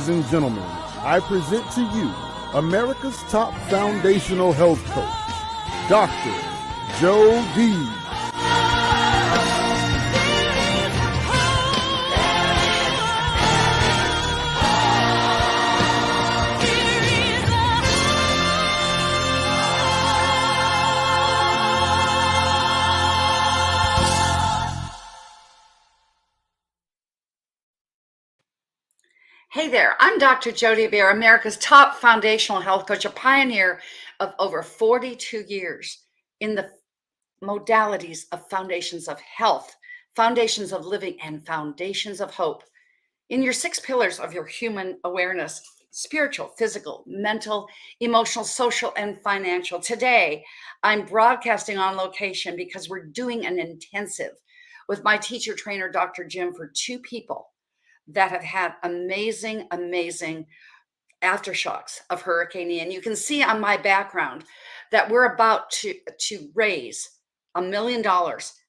Ladies and gentlemen, I present to you America's top foundational health coach, Dr. Joe D. Hey there, I'm Dr. Jody Baer, America's top foundational health coach, a pioneer of over 42 years in the modalities of foundations of health, foundations of living, and foundations of hope. In your 6 pillars of your human awareness, spiritual, physical, mental, emotional, social, and financial. Today, I'm broadcasting on location because we're doing an intensive with my teacher trainer, Dr. Jim, for 2 people that have had amazing aftershocks of Hurricane Ian. You can see on my background that we're about to raise $1 million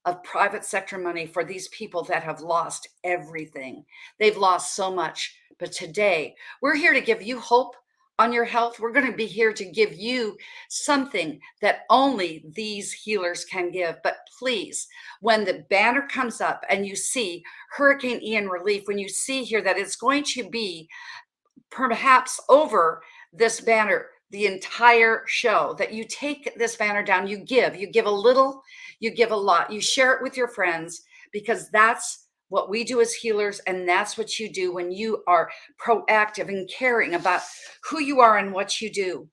of private sector money for these people that have lost everything. They've lost so much. But today, we're here to give you hope on your health. We're going to be here to give you something that only these healers can give. But please, when the banner comes up and you see Hurricane Ian relief, when you see here that it's going to be perhaps over this banner the entire show, that you take this banner down, you give a little, you give a lot, you share it with your friends, because that's what we do as healers, and that's what you do when you are proactive and caring about who you are and what you do.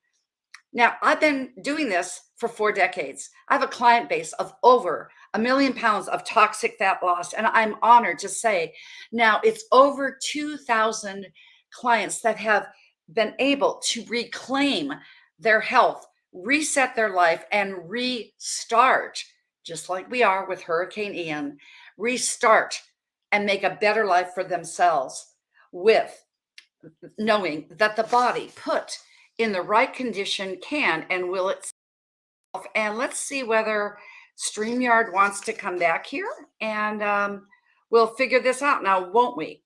Now, I've been doing this for 4 decades. I have a client base of over 1 million pounds of toxic fat loss, and I'm honored to say now it's over 2,000 clients that have been able to reclaim their health, reset their life, and restart, just like we are with Hurricane Ian, restart and make a better life for themselves with knowing that the body put in the right condition can and will itself. And let's see whether StreamYard wants to come back here, and we'll figure this out now, won't we?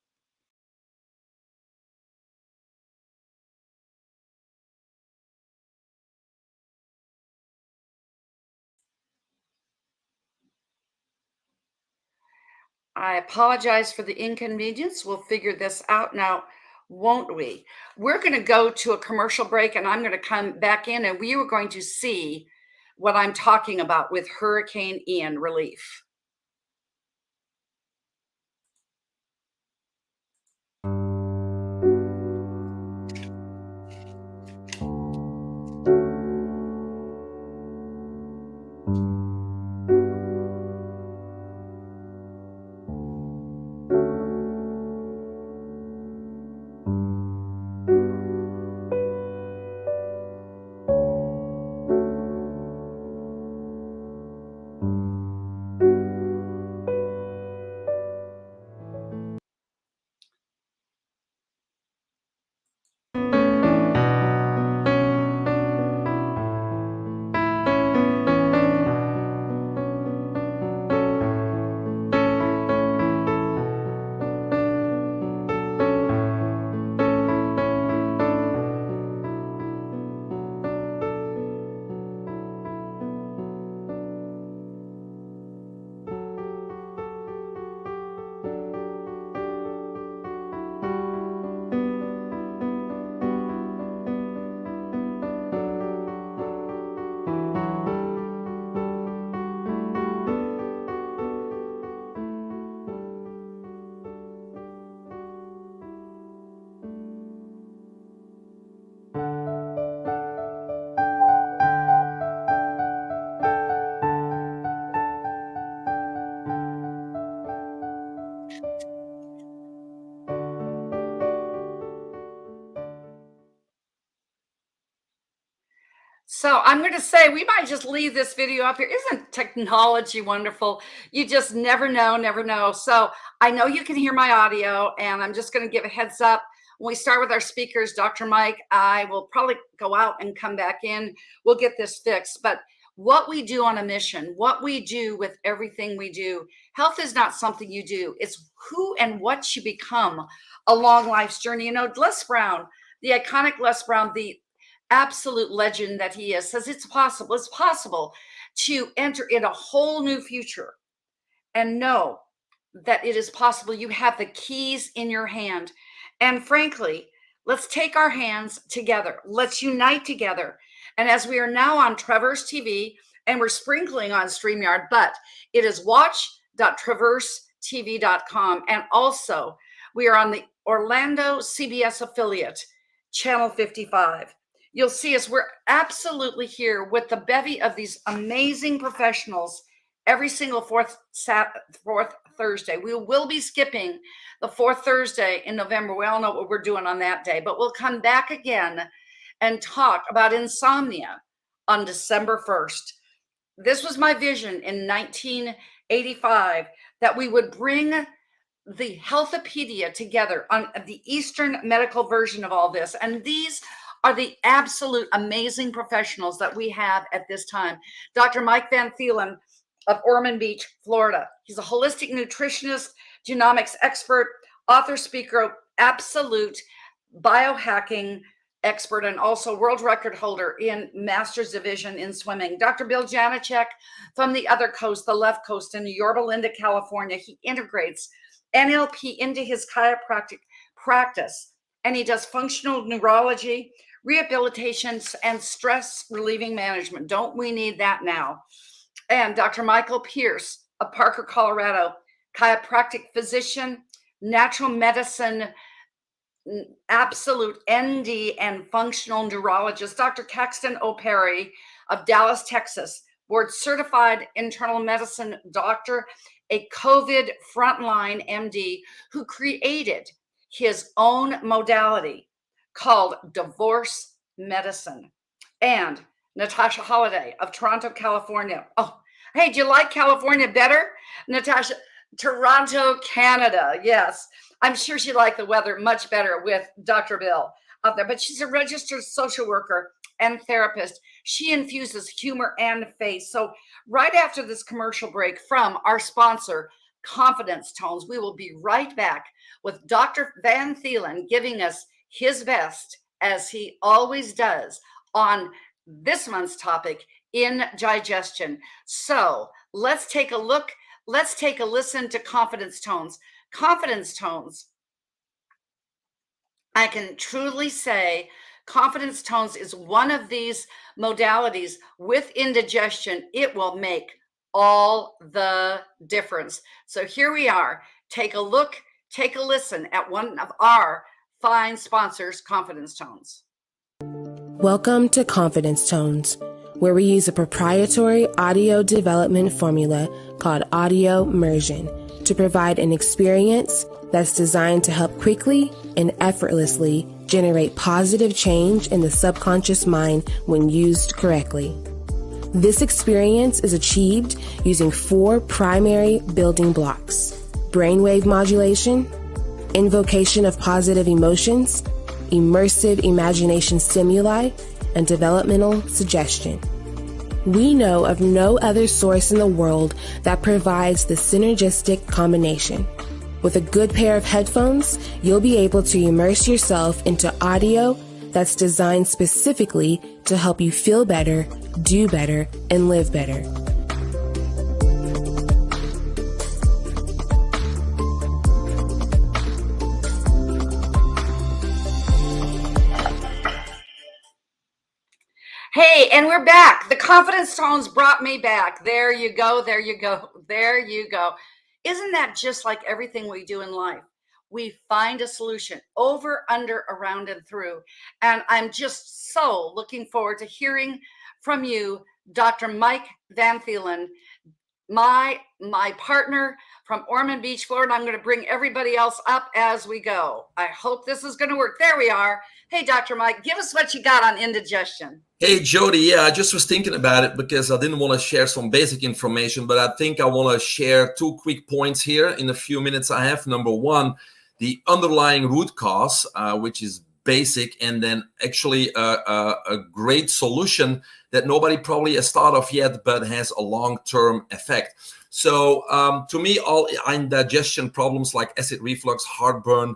I apologize for the inconvenience. We'll figure this out now, won't we? We're going to go to a commercial break, and I'm going to come back in, and we are going to see what I'm talking about with Hurricane Ian relief. So I'm going to say we might just leave this video up here. Isn't technology wonderful? You just never know, never know. So I know you can hear my audio, and I'm just going to give a heads up. When we start with our speakers, Dr. Mike, I will probably go out and come back in. We'll get this fixed. But what we do on a mission, what we do with everything we do. Health is not something you do. It's who and what you become along life's journey. You know, Les Brown, the iconic Les Brown, the absolute legend that he is, says it's possible to enter in a whole new future and know that it is possible. You have the keys in your hand. And frankly, let's take our hands together. Let's unite together. And as we are now on Traverse TV, and we're sprinkling on StreamYard, but it is watch.traversetv.com. And also, we are on the Orlando CBS affiliate, Channel 55. You'll see us. We're absolutely here with the bevy of these amazing professionals every single fourth Thursday. We will be skipping the fourth Thursday in November. We all know what we're doing on that day, but we'll come back again and talk about insomnia on December 1st. This was my vision in 1985, that we would bring the Healthopedia together on the Eastern medical version of all this. And these are the absolute amazing professionals that we have at this time. Dr. Mike VanThielen of Ormond Beach, Florida. He's a holistic nutritionist, genomics expert, author, speaker, absolute biohacking expert, and also world record holder in master's division in swimming. Dr. Bill Janesak from the other coast, the left coast in Yorba Linda, California. He integrates NLP into his chiropractic practice, and he does functional neurology, rehabilitation, and stress relieving management. Don't we need that now? And Dr. Michael Pierce of Parker, Colorado, chiropractic physician, natural medicine, absolute ND and functional neurologist. Dr. Caxton Opere of Dallas, Texas, board certified internal medicine doctor, a COVID frontline MD who created his own modality called divorce medicine. And Natasha Halliady of Toronto, California. Oh, hey, do you like California better, Natasha? Toronto, Canada. Yes, I'm sure she liked the weather much better with Dr. Bill out there, but she's a registered social worker and therapist. She infuses humor and faith. So right after this commercial break from our sponsor, Confidence Tones, we will be right back with Dr. VanThielen giving us his best, as he always does, on this month's topic, indigestion. So let's take a look. Let's take a listen to Confidence Tones. Confidence Tones, I can truly say Confidence Tones is one of these modalities with indigestion. It will make all the difference. So here we are. Take a look, take a listen at one of our fine sponsors, Confidence Tones. Welcome to Confidence Tones, where we use a proprietary audio development formula called audio immersion to provide an experience that's designed to help quickly and effortlessly generate positive change in the subconscious mind when used correctly. This experience is achieved using 4 primary building blocks: brainwave modulation, invocation of positive emotions, immersive imagination stimuli, and developmental suggestion. We know of no other source in the world that provides the synergistic combination. With a good pair of headphones, you'll be able to immerse yourself into audio that's designed specifically to help you feel better, do better, and live better. Hey, and we're back. The Confidence Tones brought me back. There you go. There you go. There you go. Isn't that just like everything we do in life? We find a solution over, under, around, and through. And I'm just so looking forward to hearing from you, Dr. Mike VanThielen, my partner from Ormond Beach, Florida. I'm going to bring everybody else up as we go. I hope this is going to work. There we are. Hey, Dr. Mike, give us what you got on indigestion. Hey, Jody. Yeah, I just was thinking about it because I didn't want to share some basic information, but I think I want to share 2 quick points here in the few minutes I have. Number one, the underlying root cause, which is basic and then actually a great solution that nobody probably has thought of yet, but has a long-term effect. So to me, all indigestion problems like acid reflux, heartburn,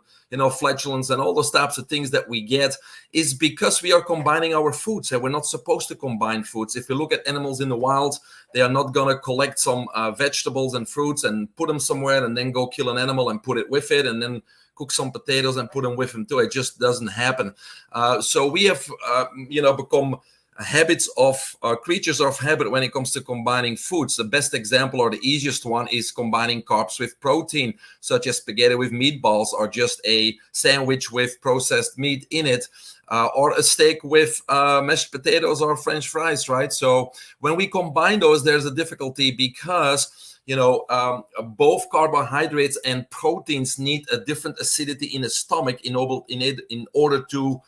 flatulence, and all those types of things that we get is because we are combining our foods, and we're not supposed to combine foods. If you look at animals in the wild, they are not going to collect some vegetables and fruits and put them somewhere and then go kill an animal and put it with it and then cook some potatoes and put them with them too. It just doesn't happen. So we have, become habits of creatures of habit when it comes to combining foods. The best example, or the easiest one, is combining carbs with protein, such as spaghetti with meatballs, or just a sandwich with processed meat in it, or a steak with mashed potatoes or French fries, right? So when we combine those, there's a difficulty because both carbohydrates and proteins need a different acidity in the stomach in order to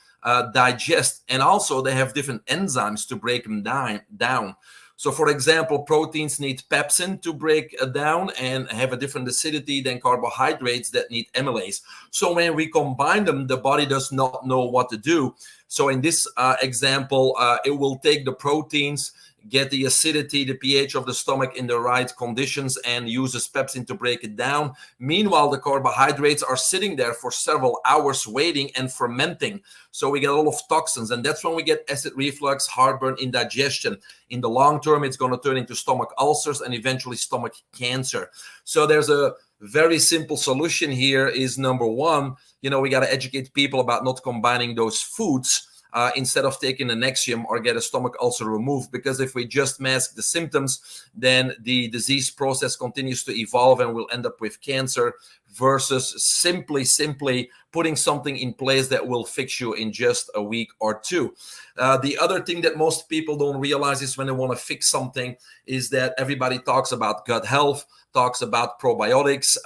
digest, and also they have different enzymes to break them down. So for example, proteins need pepsin to break down and have a different acidity than carbohydrates that need amylase. So when we combine them, the body does not know what to do. So in this example, it will take the proteins, get the acidity, the pH of the stomach in the right conditions, and uses pepsin to break it down. Meanwhile, the carbohydrates are sitting there for several hours waiting and fermenting. So we get a lot of toxins, and that's when we get acid reflux, heartburn, indigestion. In the long term, it's going to turn into stomach ulcers and eventually stomach cancer. So there's a very simple solution here is, number one, we got to educate people about not combining those foods. Instead of taking an Nexium or get a stomach ulcer removed, because if we just mask the symptoms, then the disease process continues to evolve and we'll end up with cancer, versus simply putting something in place that will fix you in just a week or two. The other thing that most people don't realize is when they want to fix something is that everybody talks about gut health, talks about probiotics,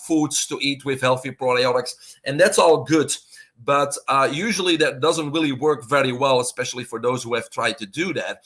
foods to eat with healthy probiotics, and that's all good. But usually that doesn't really work very well, especially for those who have tried to do that.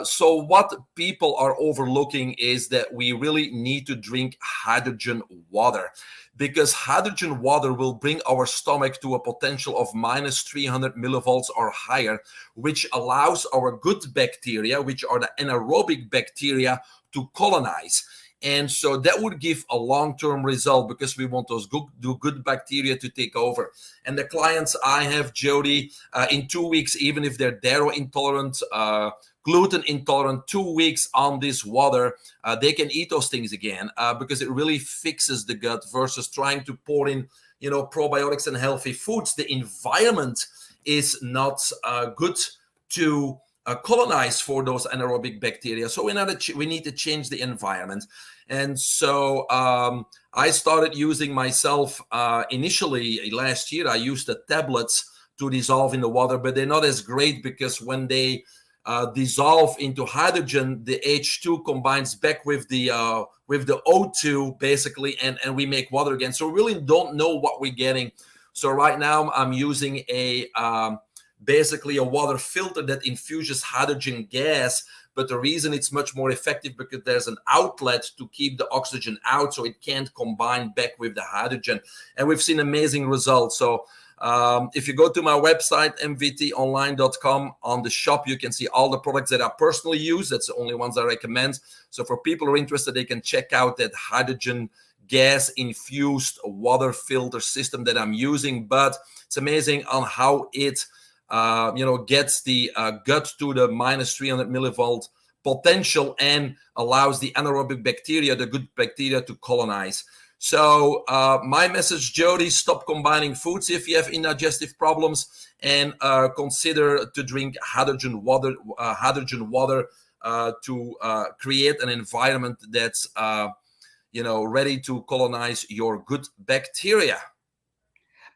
So what people are overlooking is that we really need to drink hydrogen water, because hydrogen water will bring our stomach to a potential of minus 300 millivolts or higher, which allows our good bacteria, which are the anaerobic bacteria, to colonize. And so that would give a long-term result, because we want those good bacteria to take over. And the clients I have, Jody, in 2 weeks, even if they're dairy intolerant, gluten intolerant, 2 weeks on this water, they can eat those things again, because it really fixes the gut versus trying to pour in, probiotics and healthy foods. The environment is not good to colonize for those anaerobic bacteria. So we need to change the environment. And so I started using myself initially last year. I used the tablets to dissolve in the water, but they're not as great, because when they dissolve into hydrogen, the H2 combines back with the O2 basically, and we make water again. So we really don't know what we're getting. So right now I'm using basically a water filter that infuses hydrogen gas, but the reason it's much more effective because there's an outlet to keep the oxygen out, so it can't combine back with the hydrogen, and we've seen amazing results. So if you go to my website, mvtonline.com, on the shop, you can see all the products that I personally use. That's the only ones I recommend. So for people who are interested, they can check out that hydrogen gas infused water filter system that I'm using. But it's amazing on how it gets the gut to the minus 300 millivolt potential and allows the anaerobic bacteria, the good bacteria, to colonize. So my message, Jody, stop combining foods if you have indigestive problems, and consider to drink hydrogen water to create an environment that's ready to colonize your good bacteria.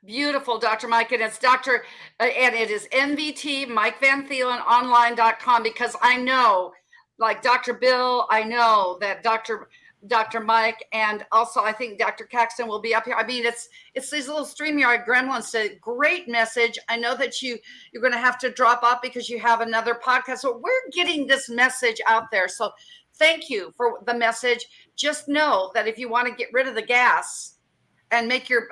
Beautiful, Dr. Mike. And it's and it is NVT, Mike VanThielen online.com, because I know, like Dr. Bill, I know that Dr. Mike, and also I think Dr. Caxton will be up here. I mean, it's these little StreamYard gremlins. A great message. I know that you're going to have to drop off because you have another podcast. So we're getting this message out there. So thank you for the message. Just know that if you want to get rid of the gas, and make your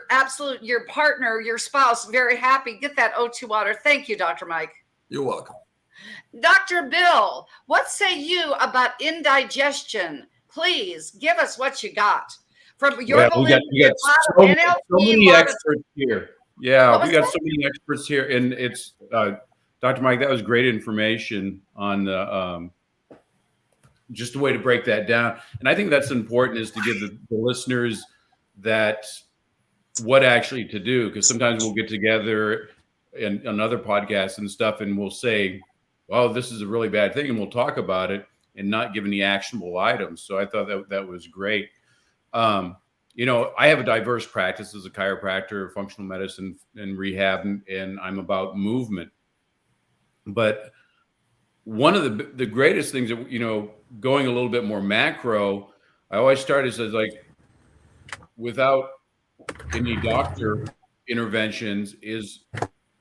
absolute, your partner, your spouse very happy. Get that O2 water. Thank you, Dr. Mike. You're welcome. Dr. Bill, what say you about indigestion? Please give us what you got from your we got so many experts here. Yeah, we got so many experts here, and it's Dr. Mike. That was great information on the just a way to break that down. And I think that's important, is to give the listeners that what actually to do, because sometimes we'll get together in another podcast and stuff, and we'll say, "Oh, this is a really bad thing," and we'll talk about it and not give any actionable items. So I thought that was great. You know, I have a diverse practice as a chiropractor, functional medicine, and rehab, and I'm about movement. But one of the greatest things that, you know, going a little bit more macro, I always start as like, without any doctor interventions, is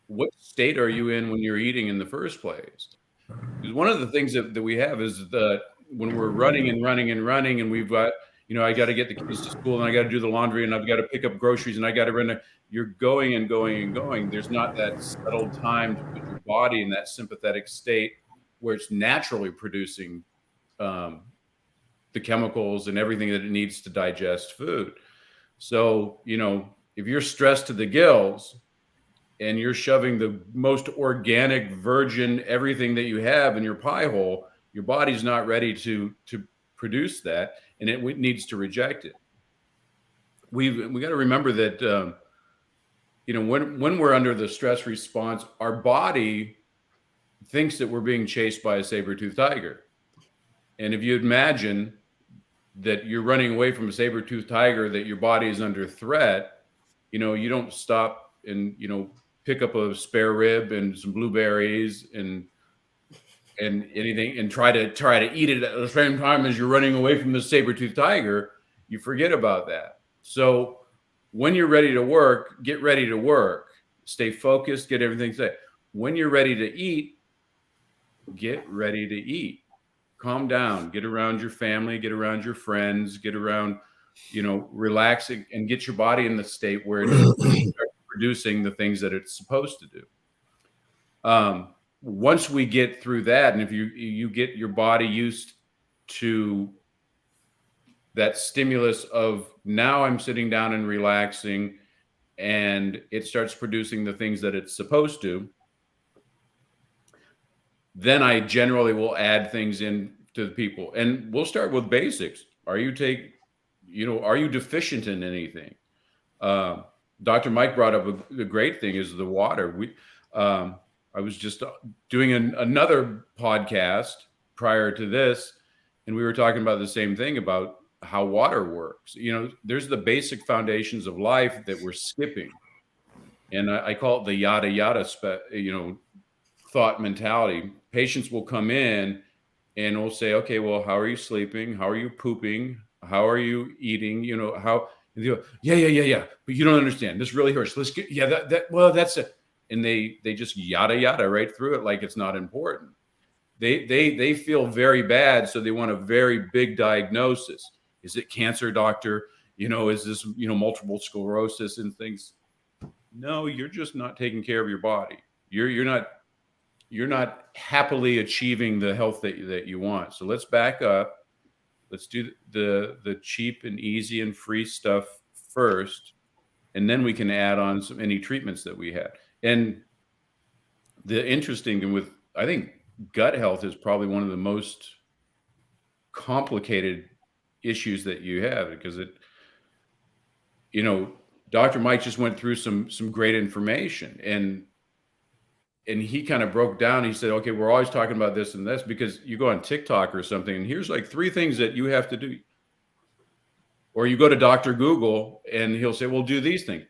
what state are you in when you're eating in the first place? Because one of the things that we have is that when we're running and we've got, you know, I got to get the kids to school and I got to do the laundry and I've got to pick up groceries and I got to run. You're going and going and going. There's not that settled time to put your body in that sympathetic state where it's naturally producing the chemicals and everything that it needs to digest food. So, you know, if you're stressed to the gills and you're shoving the most organic, virgin, everything that you have in your pie hole, your body's not ready to produce that, and it needs to reject it. We got to remember that, you know, when we're under the stress response, our body thinks that we're being chased by a saber-toothed tiger. And if you imagine that you're running away from a saber-toothed tiger, that your body is under threat, you know, you don't stop and, you know, pick up a spare rib and some blueberries and anything and try to eat it at the same time as you're running away from the saber-toothed tiger. You forget about that. So when you're ready to work, get ready to work. Stay focused, get everything set. When you're ready to eat, get ready to eat. Calm down, get around your family, get around your friends, get around, you know, relaxing, and get your body in the state where it starts producing the things that it's supposed to do. Once we get through that, and if you get your body used to that stimulus of, now I'm sitting down and relaxing, and it starts producing the things that it's supposed to, then I generally will add things in to the people. And we'll start with basics. Are you deficient in anything? Dr. Mike brought up the great thing is the water. I was just doing another podcast prior to this, and we were talking about the same thing, about how water works. You know, there's the basic foundations of life that we're skipping. And I call it the yada yada, thought mentality. Patients will come in and will say, okay, well, how are you sleeping? How are you pooping? How are you eating? You know, how, and they go, yeah. But you don't understand. This really hurts. Let's get, that's it. And they just yada yada right through it like it's not important. They feel very bad, so they want a very big diagnosis. Is it cancer, doctor? You know, is this, you know, multiple sclerosis and things? No, you're just not taking care of your body. You're not happily achieving the health that you want. So let's back up. Let's do the cheap and easy and free stuff first, and then we can add on any treatments that we had. And the interesting thing with, I think, gut health is probably one of the most complicated issues that you have, because it, you know, Dr. Mike just went through some great information, and he kind of broke down. He said, okay, we're always talking about this and this, because you go on TikTok or something, and here's like 3 things that you have to do. Or you go to Dr. Google and he'll say, well, do these things.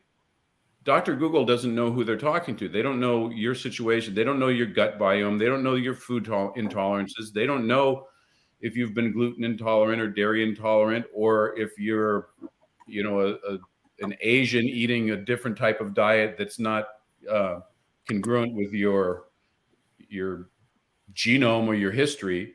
Dr. Google doesn't know who they're talking to. They don't know your situation. They don't know your gut biome. They don't know your food intolerances. They don't know if you've been gluten intolerant or dairy intolerant, or if you're, you know, an Asian eating a different type of diet that's not congruent with your genome or your history.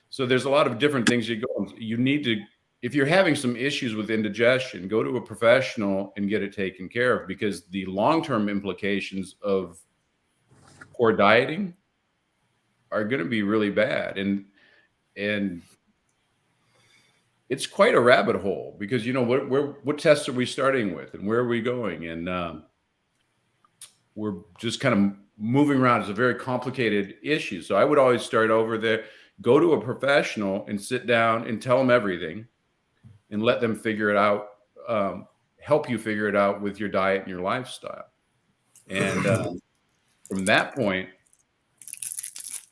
So there's a lot of different things you need to if you're having some issues with indigestion, go to a professional and get it taken care of, because the long-term implications of poor dieting are going to be really bad. And it's quite a rabbit hole, because, you know, what tests are we starting with and where are we going? And we're just kind of moving around. It's a very complicated issue. So I would always start over there, go to a professional and sit down and tell them everything and let them figure it out, help you figure it out with your diet and your lifestyle. And from that point,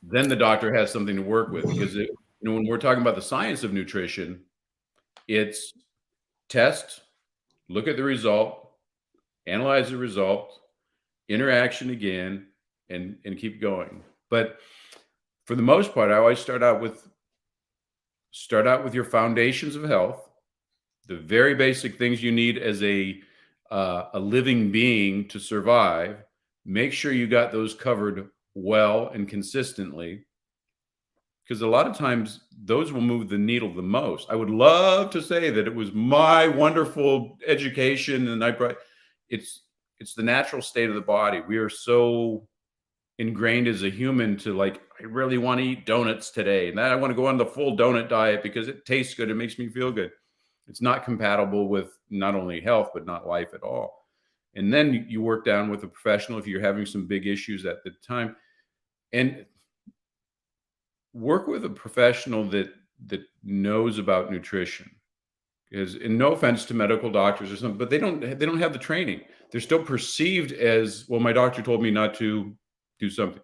then the doctor has something to work with, because you know, when we're talking about the science of nutrition, it's test, look at the result, analyze the result, interaction again, and keep going. But for the most part, I always start out with your foundations of health, the very basic things you need as a living being to survive. Make sure you got those covered well and consistently, because a lot of times those will move the needle the most. I would love to say that it was my wonderful education and it's the natural state of the body. We are so ingrained as a human to, like, I really want to eat donuts today, and then I want to go on the full donut diet because it tastes good, it makes me feel good. It's not compatible with not only health, but not life at all. And then you work down with a professional if you're having some big issues at the time, and work with a professional that knows about nutrition. Because, and no offense to medical doctors or something, but they don't have the training. They're still perceived as, well, my doctor told me not to do something.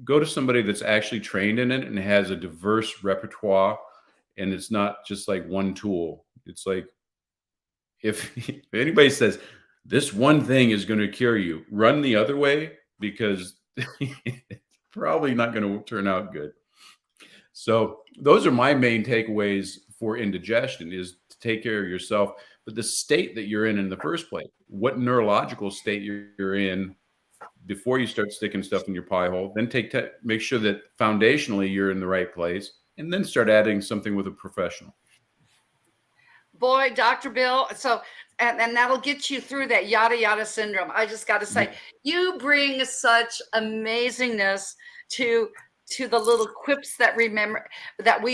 Go to somebody that's actually trained in it and has a diverse repertoire, and it's not just like one tool. It's like, if anybody says this one thing is going to cure you, run the other way, because it's probably not going to turn out good. So those are my main takeaways for indigestion, is to take care of yourself, but the state that you're in the first place, what neurological state you're in before you start sticking stuff in your pie hole. Then make sure that foundationally you're in the right place, and then start adding something with a professional. Boy, Dr. Bill. So, and that'll get you through that yada yada syndrome. I just got to say, you bring such amazingness to the little quips that we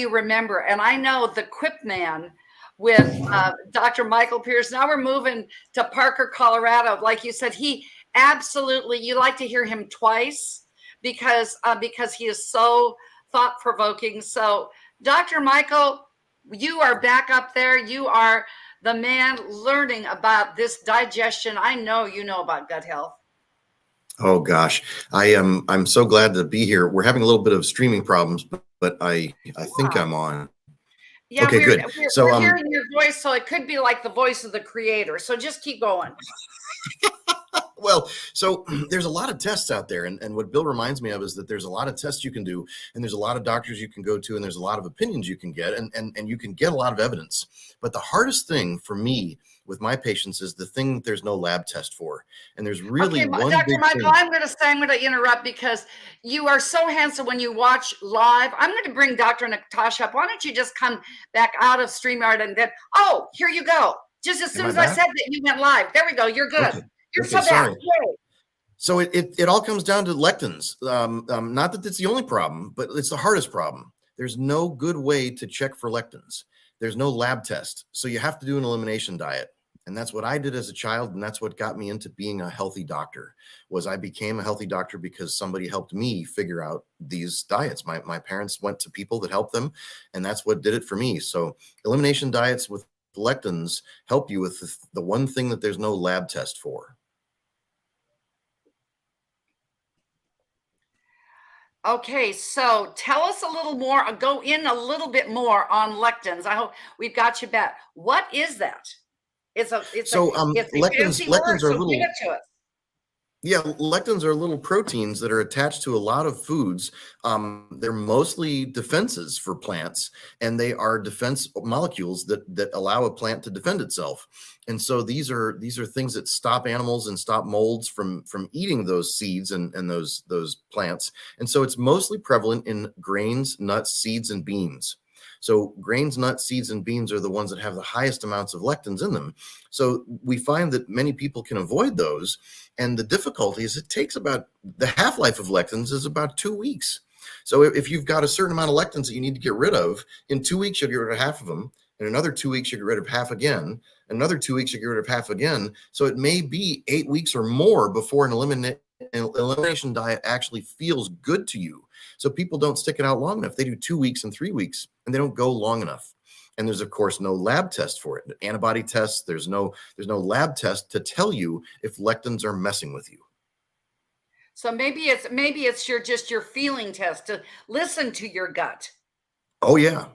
remember. And I know the quip man with Dr. Michael Pierce. Now we're moving to Parker, Colorado. Like you said, he absolutely, you like to hear him twice because he is so thought-provoking. So, Dr. Michael, you are back up there. You are the man learning about this digestion. I know you know about gut health. Oh gosh, I'm so glad to be here. We're having a little bit of streaming problems, but I think I'm on. Yeah, okay, good. So we're hearing your voice, so it could be like the voice of the creator. So just keep going. Well, so there's a lot of tests out there. And what Bill reminds me of is that there's a lot of tests you can do, and there's a lot of doctors you can go to, and there's a lot of opinions you can get, and you can get a lot of evidence. But the hardest thing for me with my patients is the thing that there's no lab test for. And there's really one Dr. Michael, thing. I'm going to interrupt because you are so handsome when you watch live. I'm going to bring Dr. Natasha up. Why don't you just come back out of StreamYard and then, oh, here you go. Just as soon as I said that, you went live. There we go. You're good. Okay. You're so bad. So it all comes down to lectins. Not that it's the only problem, but it's the hardest problem. There's no good way to check for lectins. There's no lab test. So you have to do an elimination diet. And that's what I did as a child. And that's what got me into being a healthy doctor. Was I became a healthy doctor because somebody helped me figure out these diets. My parents went to people that helped them, and that's what did it for me. So elimination diets with lectins help you with the one thing that there's no lab test for. Okay, so tell us a little more, go in a little bit more on lectins. I hope we've got you back. What is that? It's a lectins are little. Yeah, lectins are little proteins that are attached to a lot of foods. They're mostly defenses for plants, and they are defense molecules that allow a plant to defend itself. And so these are things that stop animals and stop molds from eating those seeds and those plants. And so it's mostly prevalent in grains, nuts, seeds, and beans. So grains, nuts, seeds, and beans are the ones that have the highest amounts of lectins in them. So we find that many people can avoid those. And the difficulty is it takes about, the half-life of lectins is about 2 weeks. So if you've got a certain amount of lectins that you need to get rid of, in 2 weeks, you'll get rid of half of them. In another 2 weeks, you get rid of half again. Another 2 weeks, you get rid of half again. So it may be 8 weeks or more before an elimination diet actually feels good to you. So people don't stick it out long enough. They do 2 weeks and 3 weeks, and they don't go long enough. And there's, of course, no lab test for it. Antibody tests, there's no lab test to tell you if lectins are messing with you. So maybe it's your feeling test to listen to your gut. Oh yeah.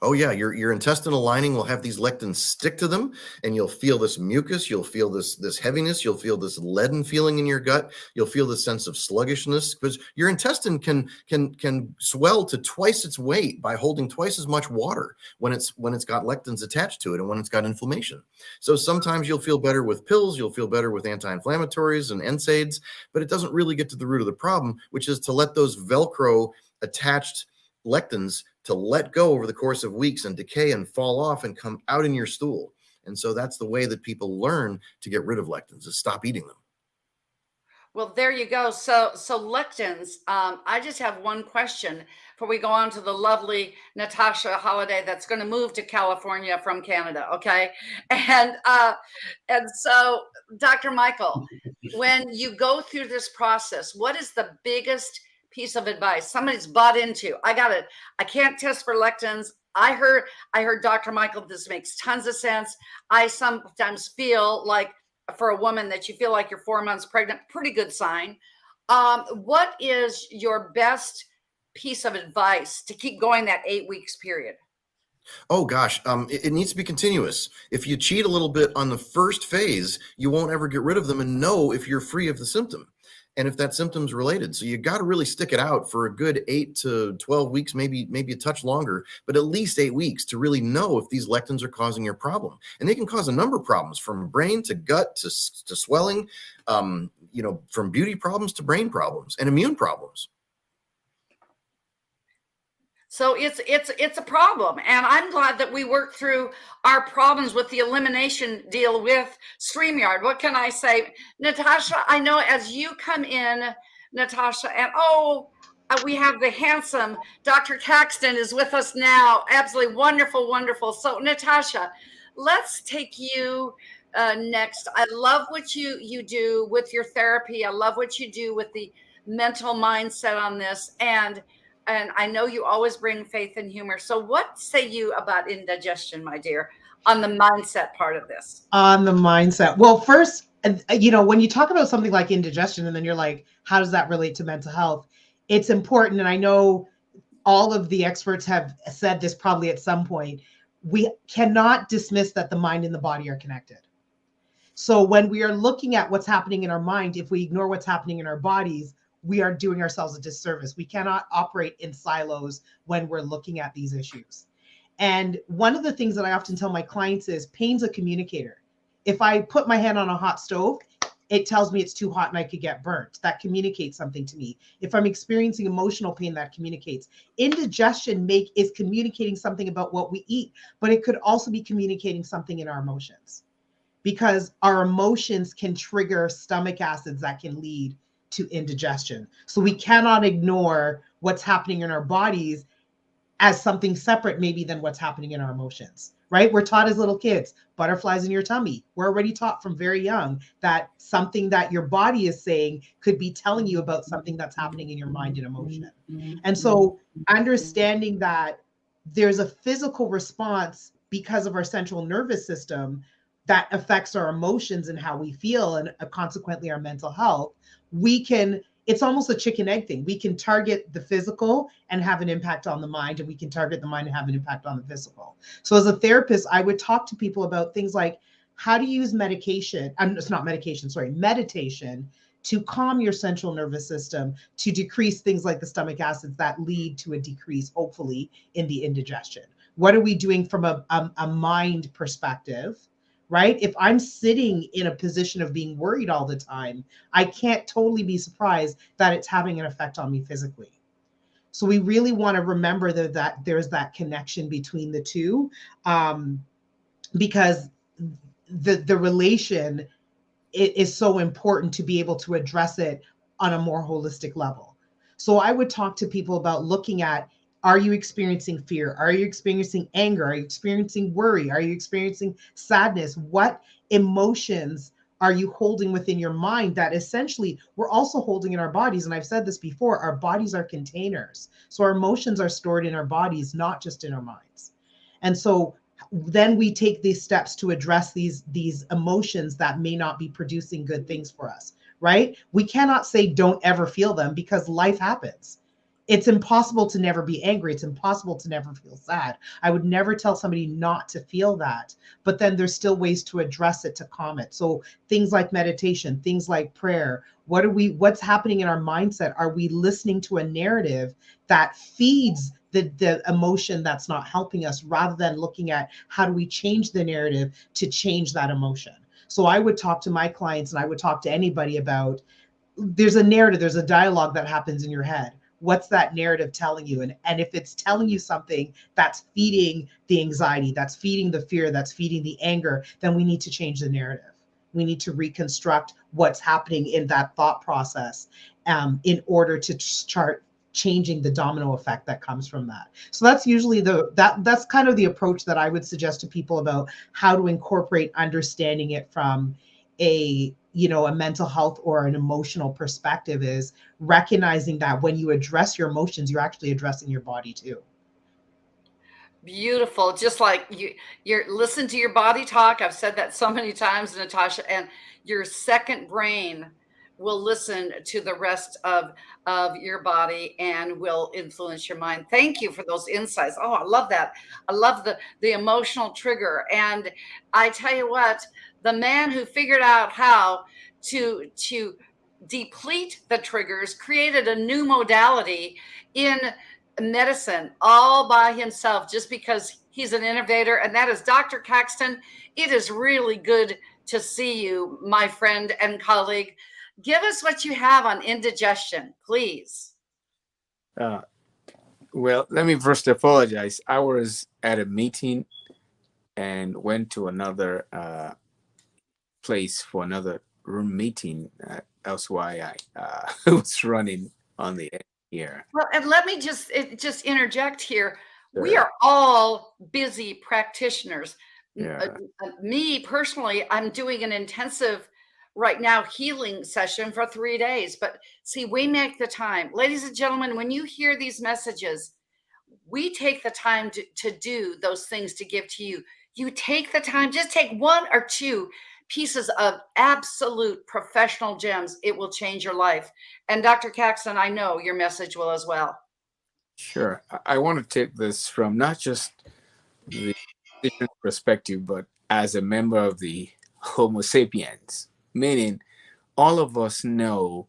Oh yeah, your intestinal lining will have these lectins stick to them, and you'll feel this mucus, you'll feel this heaviness, you'll feel this leaden feeling in your gut, you'll feel the sense of sluggishness, because your intestine can swell to twice its weight by holding twice as much water when it's got lectins attached to it and when it's got inflammation. So sometimes you'll feel better with pills, you'll feel better with anti-inflammatories and NSAIDs, but it doesn't really get to the root of the problem, which is to let those Velcro attached lectins to let go over the course of weeks and decay and fall off and come out in your stool. And so that's the way that people learn to get rid of lectins, is stop eating them. Well, there you go. So lectins, I just have one question before we go on to the lovely Natasha Halliady that's going to move to California from Canada. Okay. And so Dr. Michael, when you go through this process, what is the biggest piece of advice somebody's bought into? I can't test for lectins. I heard Dr. Michael, this makes tons of sense. I sometimes feel like, for a woman, that you feel like you're 4 months pregnant, pretty good sign. What is your best piece of advice to keep going that 8 weeks period? Oh gosh, it needs to be continuous. If you cheat a little bit on the first phase, you won't ever get rid of them and know if you're free of the symptom and if that symptom's related. So you got to really stick it out for a good 8 to 12 weeks, maybe a touch longer, but at least 8 weeks to really know if these lectins are causing your problem. And they can cause a number of problems, from brain to gut to swelling, from beauty problems to brain problems and immune problems. So it's a problem, and I'm glad that we worked through our problems with the elimination deal with StreamYard. What can I say, Natasha? I know as you come in, Natasha, and we have the handsome Dr. Caxton is with us now. Absolutely wonderful, wonderful. So Natasha, let's take you next. I love what you do with your therapy. I love what you do with the mental mindset on this, and I know you always bring faith and humor. So what say you about indigestion, my dear, on the mindset part of this? On the mindset. Well, first, when you talk about something like indigestion and then you're like, how does that relate to mental health? It's important. And I know all of the experts have said this probably at some point. We cannot dismiss that the mind and the body are connected. So when we are looking at what's happening in our mind, if we ignore what's happening in our bodies, we are doing ourselves a disservice. We cannot operate in silos when we're looking at these issues. And one of the things that I often tell my clients is pain's a communicator. If I put my hand on a hot stove, it tells me it's too hot and I could get burnt. That communicates something to me. If I'm experiencing emotional pain, that communicates. Indigestion is communicating something about what we eat, but it could also be communicating something in our emotions, because our emotions can trigger stomach acids that can lead to indigestion. So we cannot ignore what's happening in our bodies as something separate maybe than what's happening in our emotions, right? We're taught as little kids, butterflies in your tummy. We're already taught from very young that something that your body is saying could be telling you about something that's happening in your mind and emotion. And so understanding that there's a physical response because of our central nervous system that affects our emotions and how we feel, and consequently our mental health, it's almost a chicken egg thing. We can target the physical and have an impact on the mind, and we can target the mind and have an impact on the physical. So as a therapist, I would talk to people about things like how to use meditation to calm your central nervous system, to decrease things like the stomach acids that lead to a decrease, hopefully, in the indigestion. What are we doing from a mind perspective? Right? If I'm sitting in a position of being worried all the time, I can't totally be surprised that it's having an effect on me physically. So we really want to remember that there's that connection between the two, because the relation is so important to be able to address it on a more holistic level. So I would talk to people about looking at, are you experiencing fear? Are you experiencing anger? Are you experiencing worry? Are you experiencing sadness? What emotions are you holding within your mind that essentially we're also holding in our bodies? And I've said this before, our bodies are containers. So our emotions are stored in our bodies, not just in our minds. And so then we take these steps to address these emotions that may not be producing good things for us, right? We cannot say don't ever feel them, because life happens. It's impossible to never be angry. It's impossible to never feel sad. I would never tell somebody not to feel that, but then there's still ways to address it, to calm it. So things like meditation, things like prayer. What's happening in our mindset? Are we listening to a narrative that feeds the emotion that's not helping us, rather than looking at how do we change the narrative to change that emotion? So I would talk to my clients, and I would talk to anybody about, there's a narrative, there's a dialogue that happens in your head. What's that narrative telling you? And if it's telling you something that's feeding the anxiety, that's feeding the fear, that's feeding the anger, then we need to change the narrative. We need to reconstruct what's happening in that thought process, in order to start changing the domino effect that comes from that. So that's usually that's kind of the approach that I would suggest to people about how to incorporate understanding it from a mental health or an emotional perspective, is recognizing that when you address your emotions, you're actually addressing your body too. Beautiful. Just like you're listen to your body talk. I've said that so many times, Natasha, and your second brain will listen to the rest of your body and will influence your mind. Thank you for those insights. Oh, I love that. I love the emotional trigger. And I tell you what, the man who figured out how to deplete the triggers created a new modality in medicine all by himself, just because he's an innovator, and that is Dr. Caxton. It is really good to see you, my friend and colleague. Give us what you have on indigestion, please. Well, let me first apologize. I was at a meeting and went to another place for another room meeting. That's why I was running on the air here. Well, and let me just interject here. Sure. We are all busy practitioners. Yeah. Me personally, I'm doing an intensive right now healing session for 3 days. But see, we make the time. Ladies and gentlemen, when you hear these messages, we take the time to do those things to give to you. You take the time, just take 1 or 2 pieces of absolute professional gems. It will change your life. And Dr. Caxton, I know your message will as well. Sure. I want to take this from not just the different perspective, but as a member of the Homo sapiens, meaning all of us know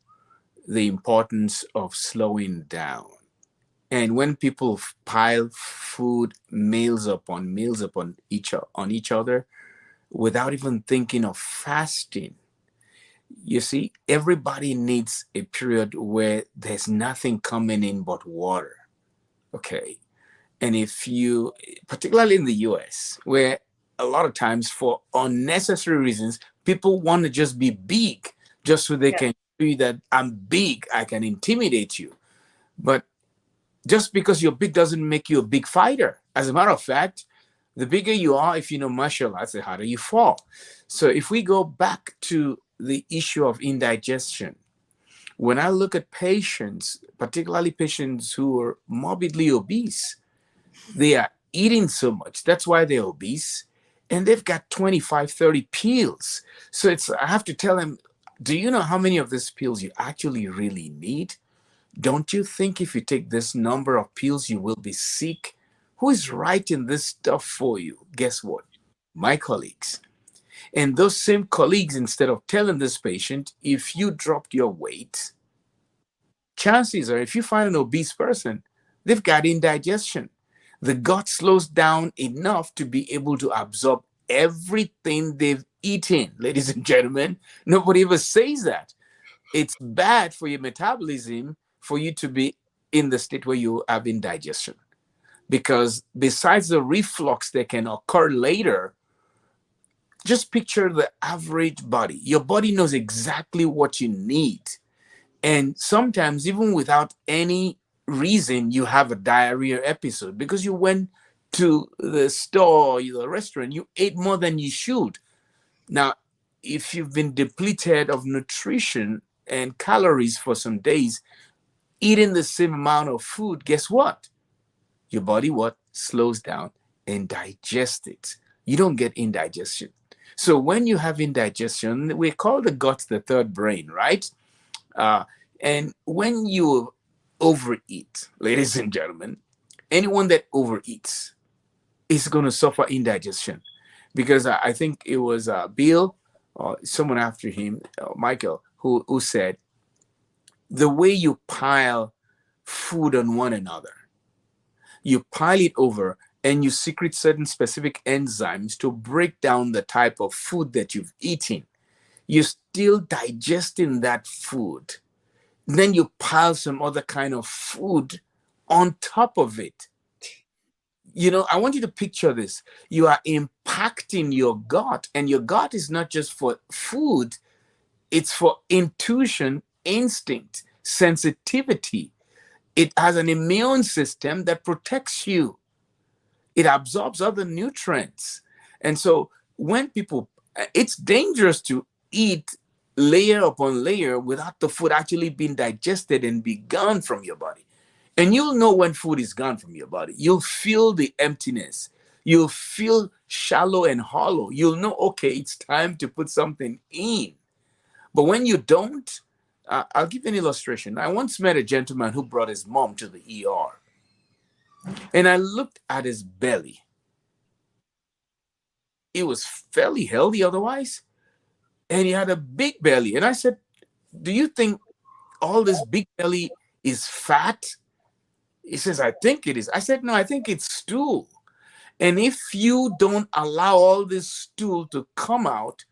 the importance of slowing down. And when people pile food, meals upon each other, without even thinking of fasting, you see, everybody needs a period where there's nothing coming in but water. Okay. And if you, particularly in the US, where a lot of times for unnecessary reasons, people want to just be big, just so they can show you that I'm big, I can intimidate you. But just because you're big doesn't make you a big fighter. As a matter of fact, the bigger you are, if you know martial arts, the harder you fall. So if we go back to the issue of indigestion, when I look at patients, particularly patients who are morbidly obese, they are eating so much. That's why they're obese. And they've got 25, 30 pills. So I have to tell them, do you know how many of these pills you actually really need? Don't you think if you take this number of pills, you will be sick? Who is writing this stuff for you? Guess what? My colleagues. And those same colleagues, instead of telling this patient, if you dropped your weight, chances are if you find an obese person, they've got indigestion. The gut slows down enough to be able to absorb everything they've eaten. Ladies and gentlemen, nobody ever says that. It's bad for your metabolism for you to be in the state where you have indigestion. Because besides the reflux that can occur later, just picture the average body. Your body knows exactly what you need. And sometimes, even without any reason, you have a diarrhea episode because you went to the store or the restaurant, you ate more than you should. Now, if you've been depleted of nutrition and calories for some days, eating the same amount of food, guess what? Your body slows down and digests it. You don't get indigestion. So when you have indigestion, we call the gut the third brain, right? And when you overeat, ladies and gentlemen, anyone that overeats is going to suffer indigestion. Because I think it was Bill or someone after him, Michael, who said, the way you pile food on one another, you pile it over and you secrete certain specific enzymes to break down the type of food that you've eaten. You're still digesting that food. Then you pile some other kind of food on top of it. You know, I want you to picture this. You are impacting your gut, and your gut is not just for food, it's for intuition, instinct, sensitivity. It has an immune system that protects you. It absorbs other nutrients. And so when people, it's dangerous to eat layer upon layer without the food actually being digested and be gone from your body. And you'll know when food is gone from your body. You'll feel the emptiness. You'll feel shallow and hollow. You'll know, okay, it's time to put something in. But when you don't, I'll give you an illustration. I once met a gentleman who brought his mom to the ER. And I looked at his belly. It was fairly healthy otherwise. And he had a big belly. And I said, do you think all this big belly is fat? He says, I think it is. I said, no, I think it's stool. And if you don't allow all this stool to come out,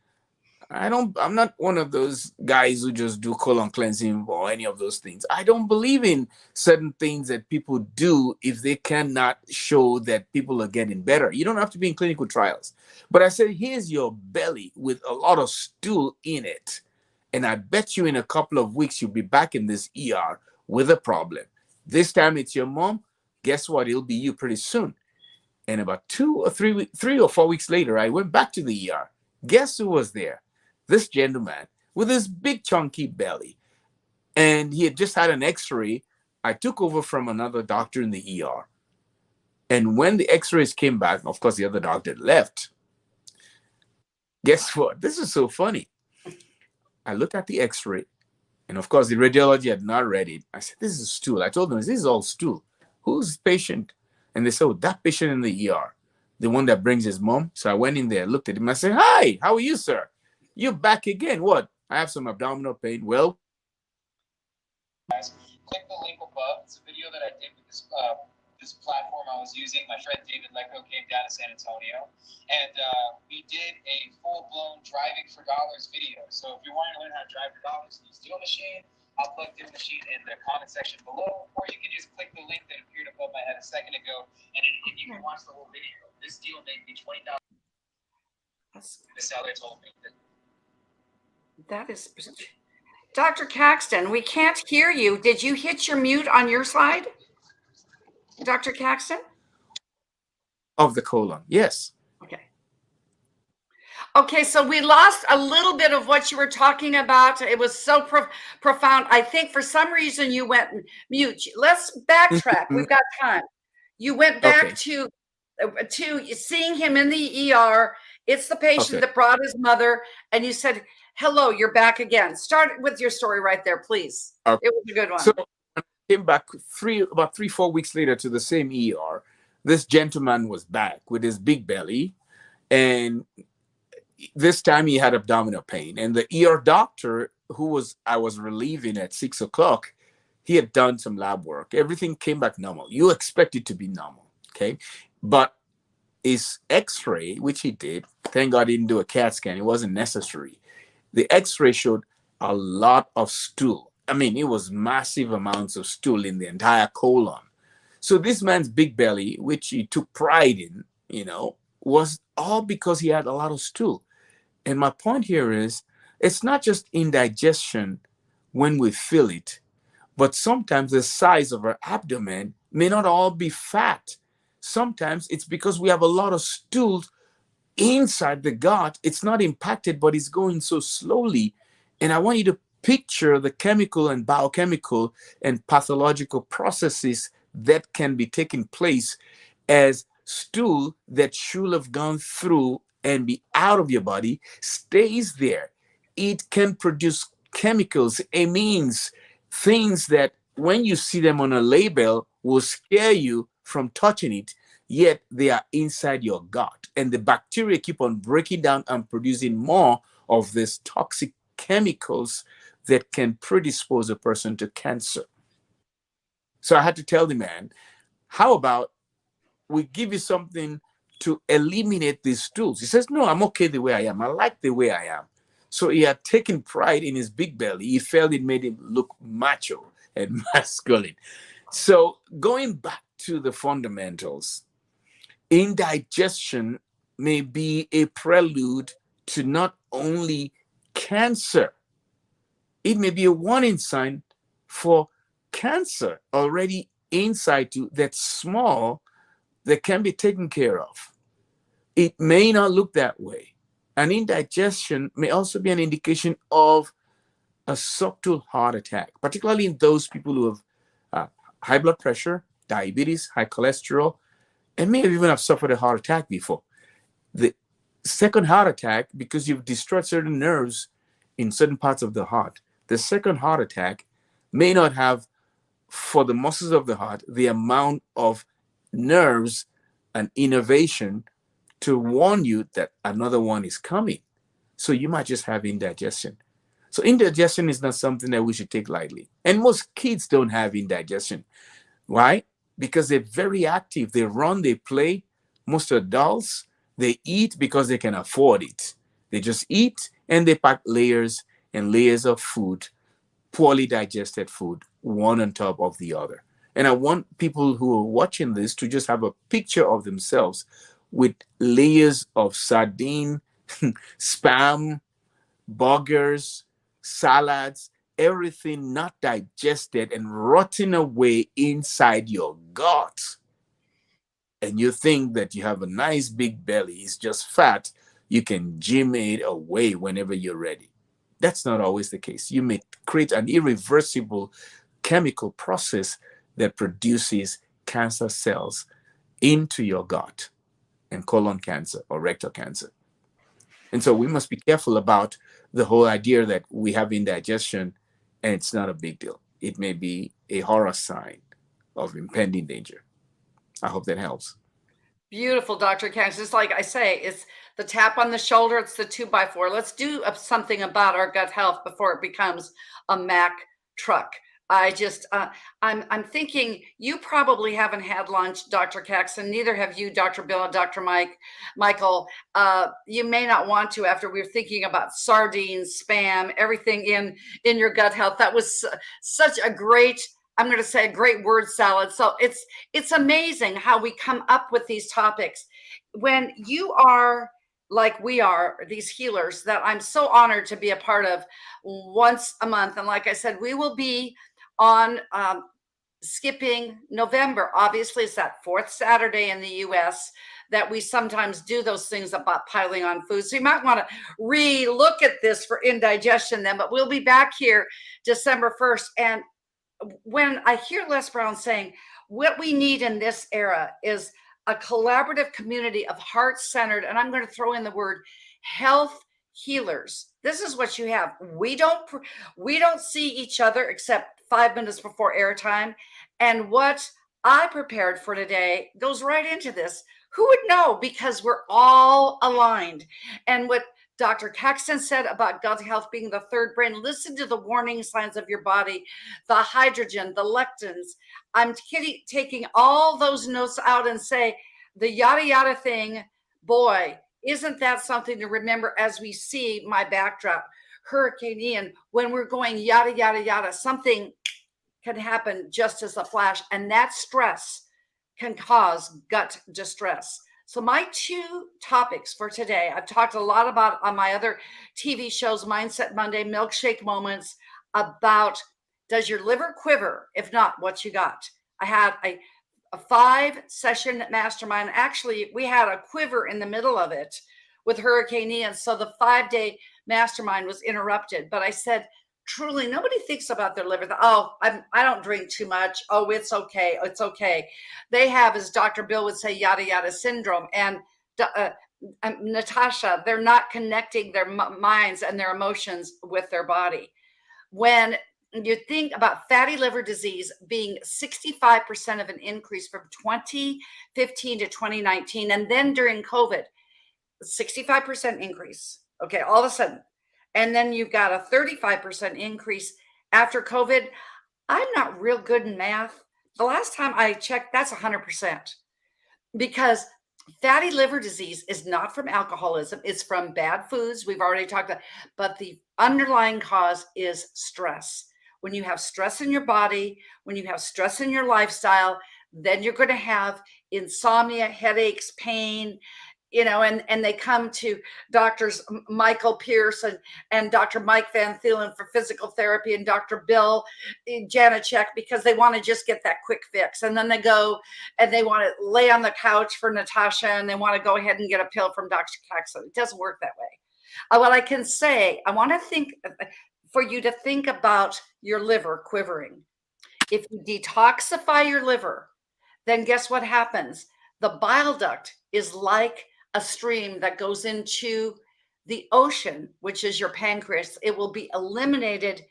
I'm not one of those guys who just do colon cleansing or any of those things. I don't believe in certain things that people do if they cannot show that people are getting better. You don't have to be in clinical trials. But I said, here's your belly with a lot of stool in it. And I bet you in a couple of weeks, you'll be back in this ER with a problem. This time it's your mom. Guess what? It'll be you pretty soon. And about 3 or 4 weeks later, I went back to the ER. Guess who was there? This gentleman with his big chunky belly. And he had just had an x-ray. I took over from another doctor in the ER. And when the x-rays came back, of course, the other doctor left. Guess what? This is so funny. I looked at the x-ray. And of course, the radiology had not read it. I said, this is stool. I told them, this is all stool. Who's the patient? And they said, oh, that patient in the ER, the one that brings his mom. So I went in there, looked at him. I said, hi, how are you, sir? You're back again. What? I have some abdominal pain. Well, click the link above. It's a video that I did with this this platform I was using. My friend David Lecco came down to San Antonio, and we did a full-blown driving for dollars video. So if you're wanting to learn how to drive for dollars, use Deal Machine. I'll plug Deal Machine in the comment section below, or you can just click the link that appeared above my head a second ago, and you can watch the whole video. This deal made me $20,000. The seller told me that. That is, Dr. Caxton, we can't hear you. Did you hit your mute on your side, Dr. Caxton? Of the colon, yes. Okay. Okay, so we lost a little bit of what you were talking about. It was so profound. I think for some reason you went mute. Let's backtrack. We've got time. You went back to seeing him in the ER. It's the patient that brought his mother, and you said, hello, you're back again. Start with your story right there, please. Okay. It was a good one. So I came back about 3-4 weeks later to the same ER. This gentleman was back with his big belly, and this time he had abdominal pain. And the ER doctor, I was relieving at 6 o'clock, he had done some lab work. Everything came back normal. You expect it to be normal, okay? But his x-ray, which he did, thank God he didn't do a CAT scan. It wasn't necessary. The x-ray showed a lot of stool. I mean, it was massive amounts of stool in the entire colon. So this man's big belly, which he took pride in, was all because he had a lot of stool. And my point here is, it's not just indigestion when we feel it, but sometimes the size of our abdomen may not all be fat. Sometimes it's because we have a lot of stool inside the gut. It's not impacted, but it's going so slowly. And I want you to picture the chemical and biochemical and pathological processes that can be taking place as stool that should have gone through and be out of your body stays there. It can produce chemicals, amines, things that when you see them on a label will scare you from touching it, yet they are inside your gut. And the bacteria keep on breaking down and producing more of these toxic chemicals that can predispose a person to cancer. So I had to tell the man, how about we give you something to eliminate these stools? He says, no, I'm okay the way I am. I like the way I am. So he had taken pride in his big belly. He felt it made him look macho and masculine. So going back to the fundamentals, indigestion may be a prelude to not only cancer, it may be a warning sign for cancer already inside you that's small that can be taken care of. It may not look that way. An indigestion may also be an indication of a subtle heart attack, particularly in those people who have high blood pressure, diabetes, high cholesterol, and may have even have suffered a heart attack before. The second heart attack, because you've destroyed certain nerves in certain parts of the heart, the second heart attack may not have, for the muscles of the heart, the amount of nerves and innervation to warn you that another one is coming. So you might just have indigestion. So indigestion is not something that we should take lightly. And most kids don't have indigestion. Why? Because they're very active. They run, they play. Most adults, they eat because they can afford it. They just eat and they pack layers and layers of food, poorly digested food, one on top of the other. And I want people who are watching this to just have a picture of themselves with layers of sardine, spam, burgers, salads, everything not digested and rotting away inside your gut. And you think that you have a nice big belly, it's just fat, you can gym it away whenever you're ready. That's not always the case. You may create an irreversible chemical process that produces cancer cells into your gut, and colon cancer or rectal cancer. And so we must be careful about the whole idea that we have indigestion and it's not a big deal. It may be a horror sign of impending danger. I hope that helps. Beautiful, Dr. Caxton. Just like I say, it's the tap on the shoulder. It's the 2x4. Let's do something about our gut health before it becomes a Mack truck. I'm thinking you probably haven't had lunch, Dr. Caxton. Neither have you, Dr. Bill and Dr. Michael. You may not want to after we're thinking about sardines, spam, everything in your gut health. That was such a great, I'm going to say a great word salad. So it's amazing how we come up with these topics. When you are like we are, these healers that I'm so honored to be a part of once a month. And like I said, we will be on skipping November. Obviously, it's that fourth Saturday in the US that we sometimes do those things about piling on food. So you might want to re-look at this for indigestion then, but we'll be back here December 1st. And when I hear Les Brown saying what we need in this era is a collaborative community of heart-centered, and I'm going to throw in the word health healers. This is what you have. We don't see each other except 5 minutes before airtime. And what I prepared for today goes right into this. Who would know? Because we're all aligned. And what Dr. Caxton said about gut health being the third brain, listen to the warning signs of your body, the hydrogen, the lectins. I'm taking all those notes out and say the yada yada thing, boy, isn't that something to remember as we see my backdrop? Hurricane Ian, when we're going yada, yada, yada, something can happen just as a flash. And that stress can cause gut distress. So my two topics for today, I've talked a lot about on my other TV shows, Mindset Monday, Milkshake Moments, about does your liver quiver? If not, what you got? I had a 5-session mastermind. Actually, we had a quiver in the middle of it with Hurricane Ian. So the 5-day mastermind was interrupted. But I said, truly, nobody thinks about their liver. Oh, I don't drink too much. Oh, it's okay. It's okay. They have, as Dr. Bill would say, yada, yada syndrome. And Natasha, they're not connecting their minds and their emotions with their body. When you think about fatty liver disease being 65% of an increase from 2015 to 2019, and then during COVID, 65% increase. Okay, all of a sudden. And then you've got a 35% increase after COVID. I'm not real good in math. The last time I checked, that's 100%. Because fatty liver disease is not from alcoholism. It's from bad foods. We've already talked about, but the underlying cause is stress. When you have stress in your body, when you have stress in your lifestyle, then you're going to have insomnia, headaches, pain, and they come to doctors Michael Pierce and Dr. Mike VanThielen for physical therapy and Dr. Bill Janesak because they want to just get that quick fix. And then they go and they want to lay on the couch for Natasha and they want to go ahead and get a pill from Dr. Caxton. It doesn't work that way. What I can say, I want to think for you to think about your liver quivering. If you detoxify your liver, then guess what happens? The bile duct is like a stream that goes into the ocean, which is your pancreas. It will be eliminated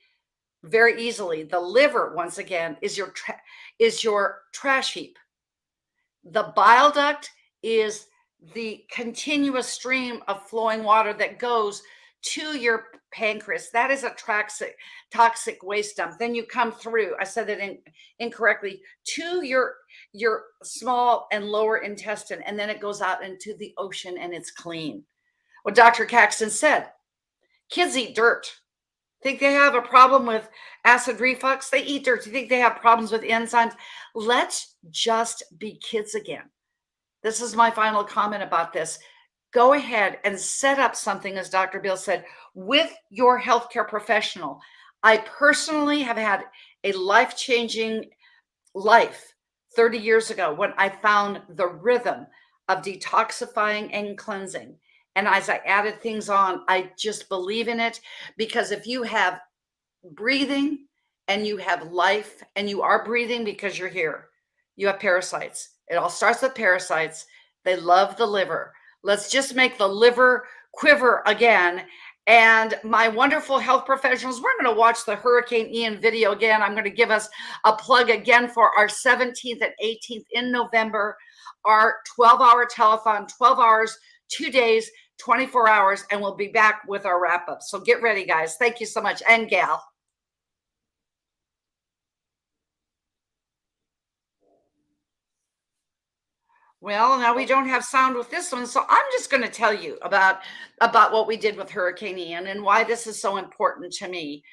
very easily. The liver, once again, is your trash heap. The bile duct is the continuous stream of flowing water that goes to your pancreas. That is a toxic waste dump. Then you come through, I said that incorrectly, to your small and lower intestine, and then it goes out into the ocean and it's clean. What Dr. Caxton said, kids eat dirt. Think they have a problem with acid reflux? They eat dirt. You think they have problems with enzymes? Let's just be kids again. This is my final comment about this. Go ahead and set up something, as Dr. Bill said, with your healthcare professional. I personally have had a life-changing life 30 years ago when I found the rhythm of detoxifying and cleansing. And as I added things on, I just believe in it, because if you have breathing and you have life and you are breathing because you're here, you have parasites. It all starts with parasites. They love the liver. Let's just make the liver quiver again. And my wonderful health professionals, we're going to watch the Hurricane Ian video again. I'm going to give us a plug again for our 17th and 18th in November, our 12-hour telethon, 12 hours, 2 days, 24 hours, and we'll be back with our wrap-up. So get ready, guys. Thank you so much. And gal. Well, now we don't have sound with this one, so I'm just going to tell you about what we did with Hurricane Ian and why this is so important to me.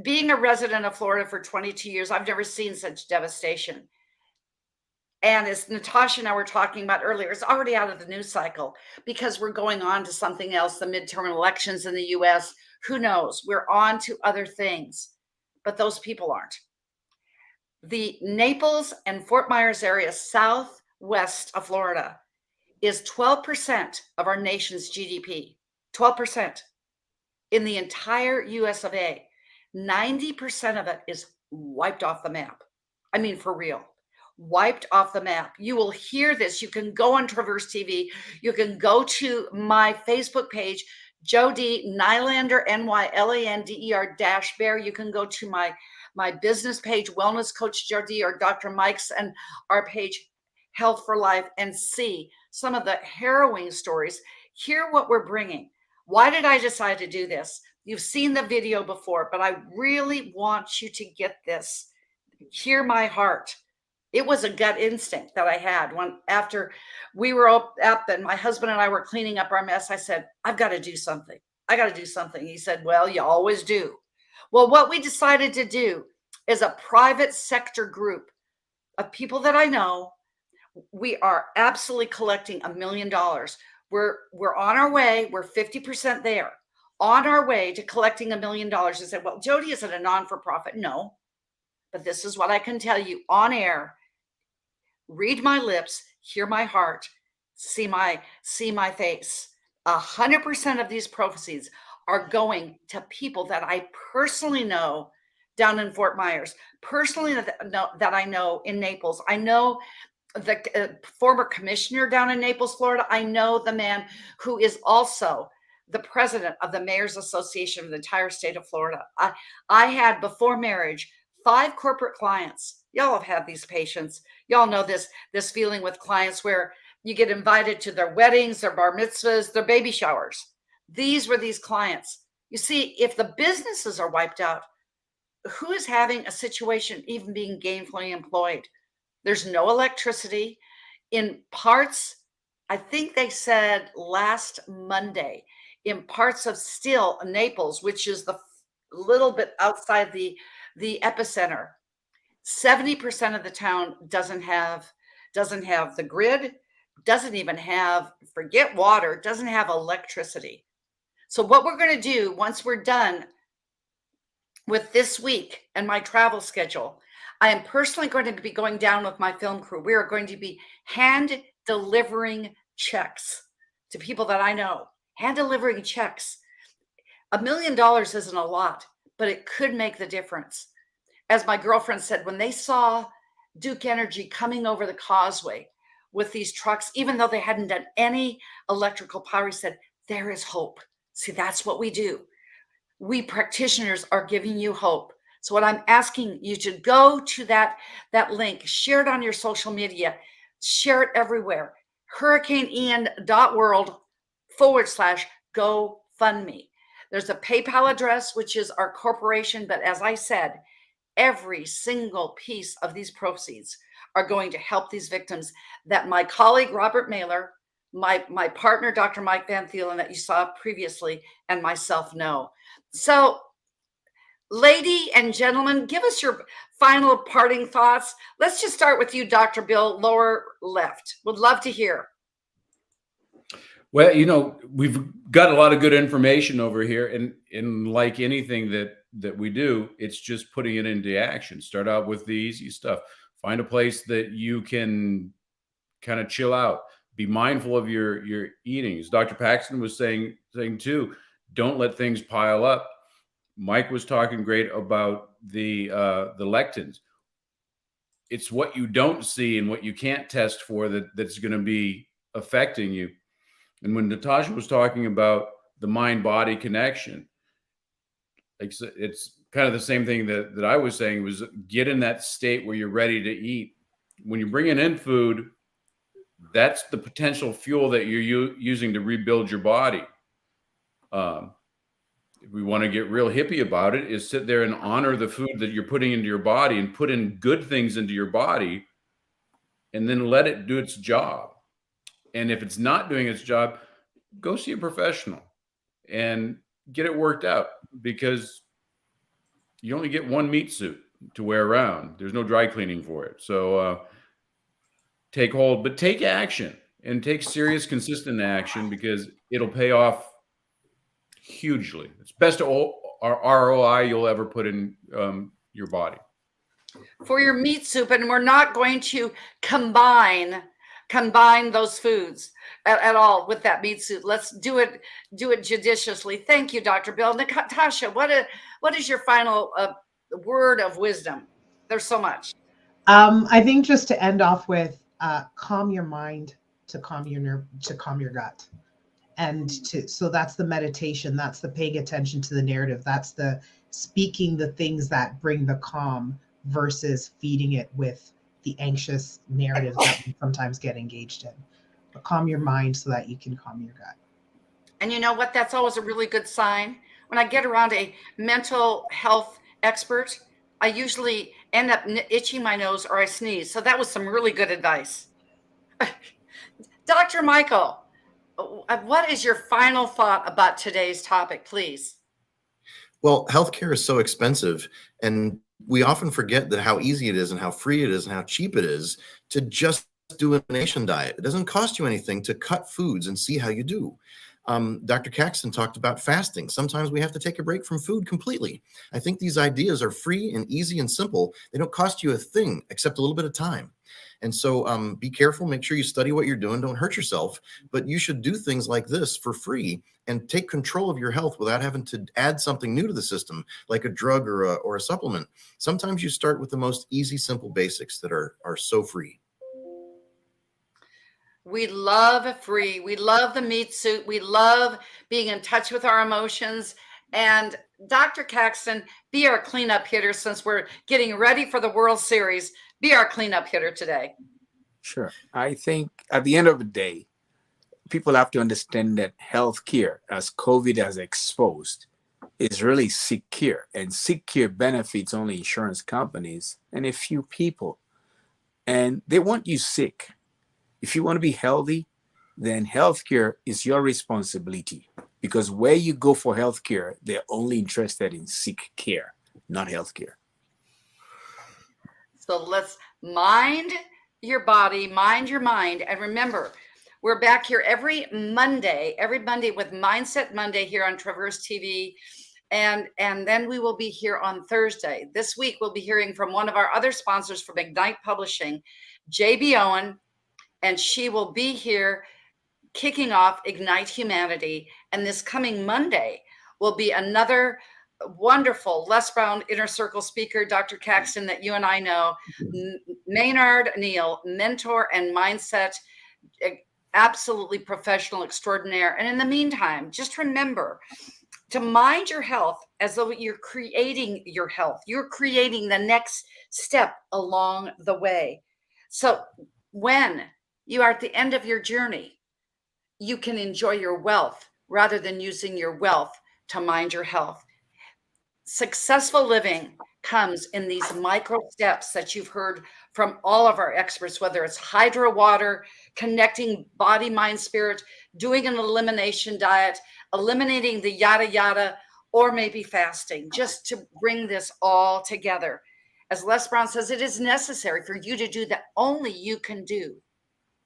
Being a resident of Florida for 22 years, I've never seen such devastation. And as Natasha and I were talking about earlier, it's already out of the news cycle because we're going on to something else, the midterm elections in the U.S. Who knows? We're on to other things, but those people aren't. The Naples and Fort Myers area, southwest of Florida, is 12% of our nation's GDP. 12% in the entire US of A. 90% of it is wiped off the map. I mean, for real, wiped off the map. You will hear this. You can go on Traverse TV. You can go to my Facebook page, Jody Nylander, Nylander-Baer. You can go to my business page, Wellness Coach Jody, or Dr. Mike's, and our page, Health for Life, and see some of the harrowing stories. Hear what we're bringing. Why did I decide to do this? You've seen the video before, but I really want you to get this. Hear my heart. It was a gut instinct that I had when, after we were up and my husband and I were cleaning up our mess, I said, I've got to do something. I got to do something. He said, well, you always do. Well, what we decided to do is a private sector group of people that I know. We are absolutely collecting $1 million. We're on our way. We're 50% there, on our way to collecting $1 million. I said, well, Jody, is it a non-for-profit? No, but this is what I can tell you on air. Read my lips, hear my heart, see my face. 100% of these proceeds are going to people that I personally know down in Fort Myers, personally that I know in Naples. I know the former commissioner down in Naples, Florida. I know the man who is also the president of the Mayor's Association of the entire state of Florida. I had, before marriage, 5 corporate clients. Y'all have had these patients. Y'all know this feeling with clients where you get invited to their weddings, their bar mitzvahs, their baby showers. These were these clients. You see, if the businesses are wiped out, who is having a situation even being gainfully employed? There's no electricity in parts. I think they said last Monday, in parts of still Naples, which is the little bit outside the epicenter, 70% of the town doesn't have the grid, doesn't even have, forget water, doesn't have electricity. So what we're going to do once we're done with this week and my travel schedule, I am personally going to be going down with my film crew. We are going to be hand delivering checks to people that I know, hand delivering checks. $1 million isn't a lot, but it could make the difference. As my girlfriend said, when they saw Duke Energy coming over the causeway with these trucks, even though they hadn't done any electrical power, he said, there is hope. See, that's what we do. We practitioners are giving you hope. So what I'm asking you to go to that link, share it on your social media, share it everywhere. hurricaneian.world/GoFundMe. There's a PayPal address, which is our corporation. But as I said, every single piece of these proceeds are going to help these victims that my colleague, Robert Mailer, my partner, Dr. Mike VanThielen, that you saw previously, and myself know. So, lady and gentlemen, give us your final parting thoughts. Let's just start with you, Dr. Bill, lower left. Would love to hear. Well, we've got a lot of good information over here, and like anything that we do, it's just putting it into action. Start out with the easy stuff. Find a place that you can kind of chill out. Be mindful of your eating. As Dr. Caxton was saying too, don't let things pile up. Mike was talking great about the lectins. It's what you don't see and what you can't test for that's going to be affecting you. And when Natasha was talking about the mind-body connection, it's kind of the same thing that I was saying, was get in that state where you're ready to eat. When you're bringing in food, that's the potential fuel that you're using to rebuild your body. If we want to get real hippie about it, is sit there and honor the food that you're putting into your body and put in good things into your body, and then let it do its job. And if it's not doing its job, go see a professional and get it worked out, because you only get one meat suit to wear around. There's no dry cleaning for it. So take hold, but take action, and take serious, consistent action, because it'll pay off hugely. It's best ROI you'll ever put in your body. For your meat soup, and we're not going to combine those foods at all with that meat soup. Let's do it judiciously. Thank you, Dr. Bill. Natasha, what is your final word of wisdom? There's so much. I think just to end off with, calm your mind to calm your gut. And so that's the meditation, that's the paying attention to the narrative, that's the speaking the things that bring the calm versus feeding it with the anxious narrative that we sometimes get engaged in. But calm your mind so that you can calm your gut. And you know what? That's always a really good sign. When I get around a mental health expert, I usually end up itching my nose or I sneeze. So that was some really good advice. Dr. Michael, what is your final thought about today's topic, please? Well, healthcare is so expensive, and we often forget that how easy it is and how free it is and how cheap it is to just do a nation diet. It doesn't cost you anything to cut foods and see how you do. Dr. Caxton talked about fasting. Sometimes we have to take a break from food completely. I think these ideas are free and easy and simple. They don't cost you a thing except a little bit of time. And so be careful, make sure you study what you're doing, don't hurt yourself, but you should do things like this for free and take control of your health without having to add something new to the system, like a drug or a supplement. Sometimes you start with the most easy, simple basics that are so free. We love free. We love the meat suit. We love being in touch with our emotions. And Dr. Caxton, be our cleanup hitter since we're getting ready for the World Series. Be our cleanup hitter today. Sure. I think at the end of the day, people have to understand that healthcare, as COVID has exposed, is really sick care. And sick care benefits only insurance companies and a few people. And they want you sick. If you want to be healthy, then healthcare is your responsibility, because where you go for healthcare, they're only interested in sick care, not healthcare. So let's mind your body, mind your mind. And remember, we're back here every Monday with Mindset Monday here on Traverse TV. And then we will be here on Thursday. This week, we'll be hearing from one of our other sponsors from Ignite Publishing, JB Owen. And she will be here kicking off Ignite Humanity. And this coming Monday will be another wonderful Les Brown Inner Circle speaker, Dr. Caxton, that you and I know, Maynard Neal, mentor and mindset, absolutely professional extraordinaire. And in the meantime, just remember to mind your health as though you're creating your health. You're creating the next step along the way. So when you are at the end of your journey, you can enjoy your wealth rather than using your wealth to mind your health. Successful living comes in these micro steps that you've heard from all of our experts, whether it's hydro water, connecting body, mind, spirit, doing an elimination diet, eliminating the yada, yada, or maybe fasting, just to bring this all together. As Les Brown says, it is necessary for you to do that only you can do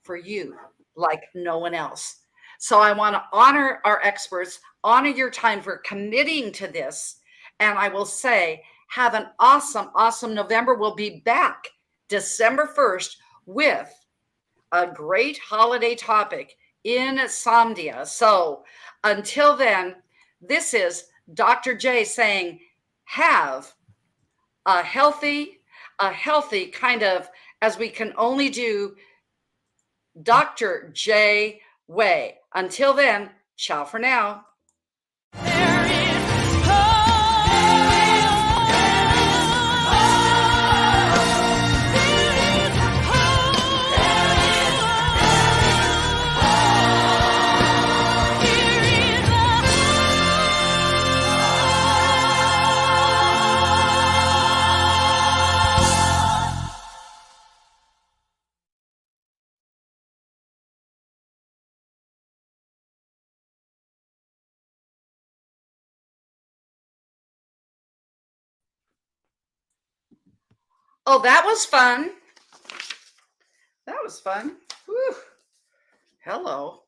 for you like no one else. So I want to honor our experts, honor your time for committing to this. And I will say, have an awesome, awesome November. We'll be back December 1st with a great holiday topic, insomnia. So until then, this is Dr. J saying, have a healthy kind of, as we can only do, Dr. J way. Until then, ciao for now. Oh, that was fun. That was fun. Whew. Hello.